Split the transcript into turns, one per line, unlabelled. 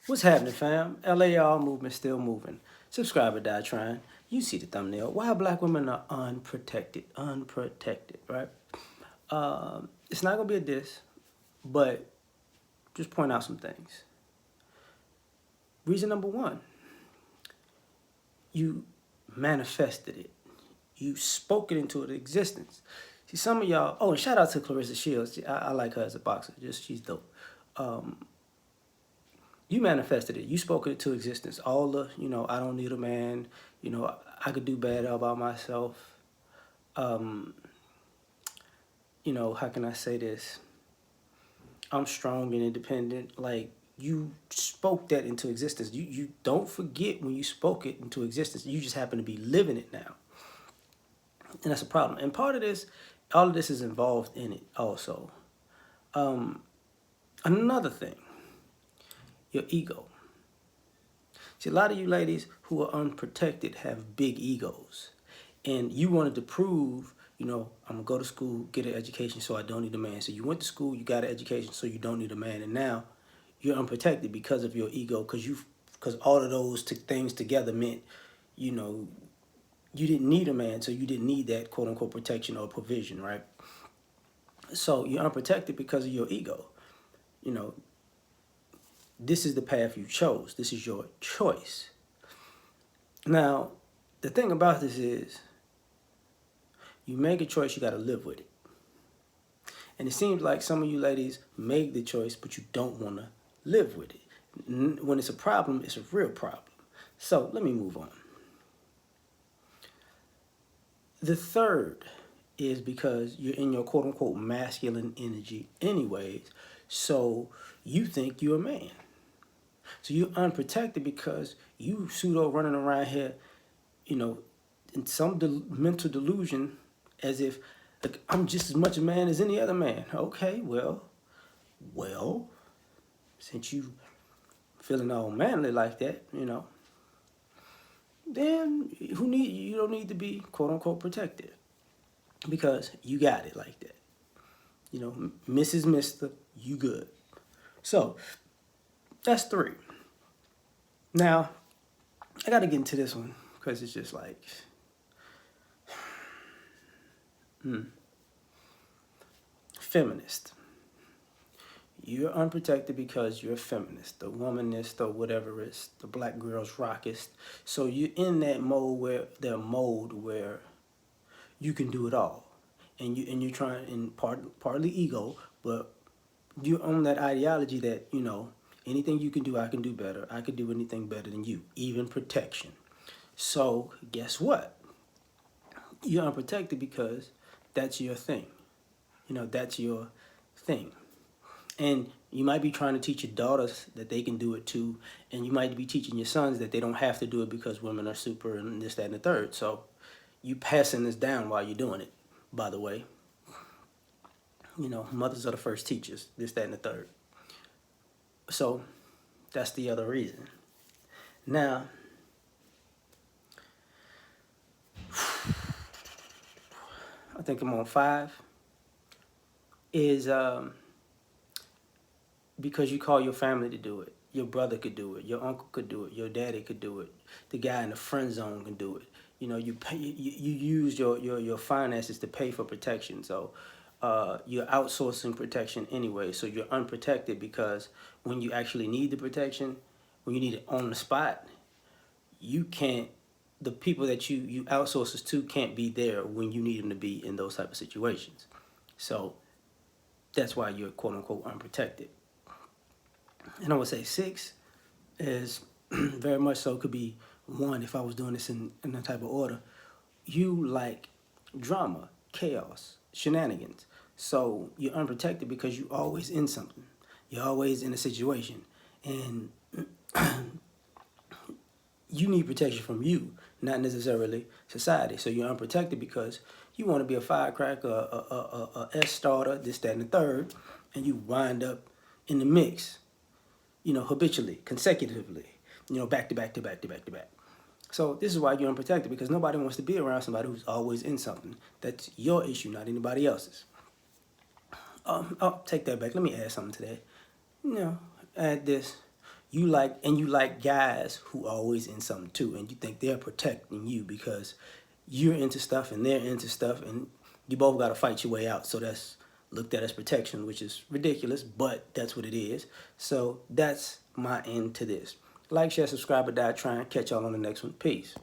What's happening, fam? L.A.R movement still moving. Subscribe or die trying. You see the thumbnail. Why black women are unprotected. Unprotected, right? It's not going to be a diss, but just point out some things. Reason number one, you manifested it. You spoke it into existence. See, some of y'all, and shout out to Clarissa Shields. I like her as a boxer. She's dope. You manifested it. You spoke it to existence. All the, I don't need a man. I could do better about myself. How can I say this? I'm strong and independent. Like, you spoke that into existence. You don't forget when you spoke it into existence. You just happen to be living it now. And that's a problem. And part of this, all of this is involved in it also. Another thing, your ego. See, a lot of you ladies who are unprotected have big egos. And you wanted to prove, I'm going to go to school, get an education so I don't need a man. So you went to school, you got an education so you don't need a man. And now you're unprotected because of your ego, because all of those things together meant, you didn't need a man, so you didn't need that quote unquote protection or provision, right? So you're unprotected because of your ego. This is the path you chose. This is your choice. Now, the thing about this is, you make a choice, you got to live with it. And it seems like some of you ladies make the choice, but you don't want to live with it. When it's a problem, it's a real problem. So let me move on. The third is because you're in your quote unquote masculine energy anyways. So you think you're a man. So you're unprotected because you pseudo running around here, in some mental delusion as if, like, I'm just as much a man as any other man. Okay, well, since you feeling all manly like that, then you don't need to be quote unquote protected because you got it like that. Mrs. Mister, you good. So that's three. Now, I got to get into this one because it's just like, feminist. You're unprotected because you're a feminist, the womanist or whatever is the black girls rockist. So you're in that mode where you can do it all, and you're trying, and partly ego, but you own that ideology that anything you can do, I can do better. I could do anything better than you, even protection. So guess what? You're unprotected because that's your thing. That's your thing. And you might be trying to teach your daughters that they can do it too. And you might be teaching your sons that they don't have to do it because women are super and this, that, and the third. So you passing this down while you're doing it, by the way. Mothers are the first teachers, this, that, and the third. So that's the other reason. Now, I think I'm on 5, is because you call your family to do it. Your brother could do it. Your uncle could do it. Your daddy could do it. The guy in the friend zone can do it. You use your finances to pay for protection. So you're outsourcing protection anyway. So you're unprotected because when you actually need the protection, when you need it on the spot, you can't. The people that you outsource this to can't be there when you need them to be in those type of situations. So that's why you're quote unquote unprotected. And I would say 6 is very much so could be 1 if I was doing this in that type of order. You like drama, chaos, shenanigans. So you're unprotected because you're always in something. You're always in a situation. And you need protection from you, not necessarily society. So you're unprotected because you want to be a firecracker, a S starter, this, that, and the third, and you wind up in the mix, habitually, consecutively, back to back to back to back to back. So this is why you're unprotected, because nobody wants to be around somebody who's always in something. That's your issue, not anybody else's. I'll take that back. Let me add something to that. Add this. you like guys who always in something too, and you think they're protecting you because you're into stuff and they're into stuff, and you both got to fight your way out. So that's looked at as protection, which is ridiculous, but that's what it is. So that's my end to this. Like, share, subscribe, or die trying. Catch y'all on the next one. Peace.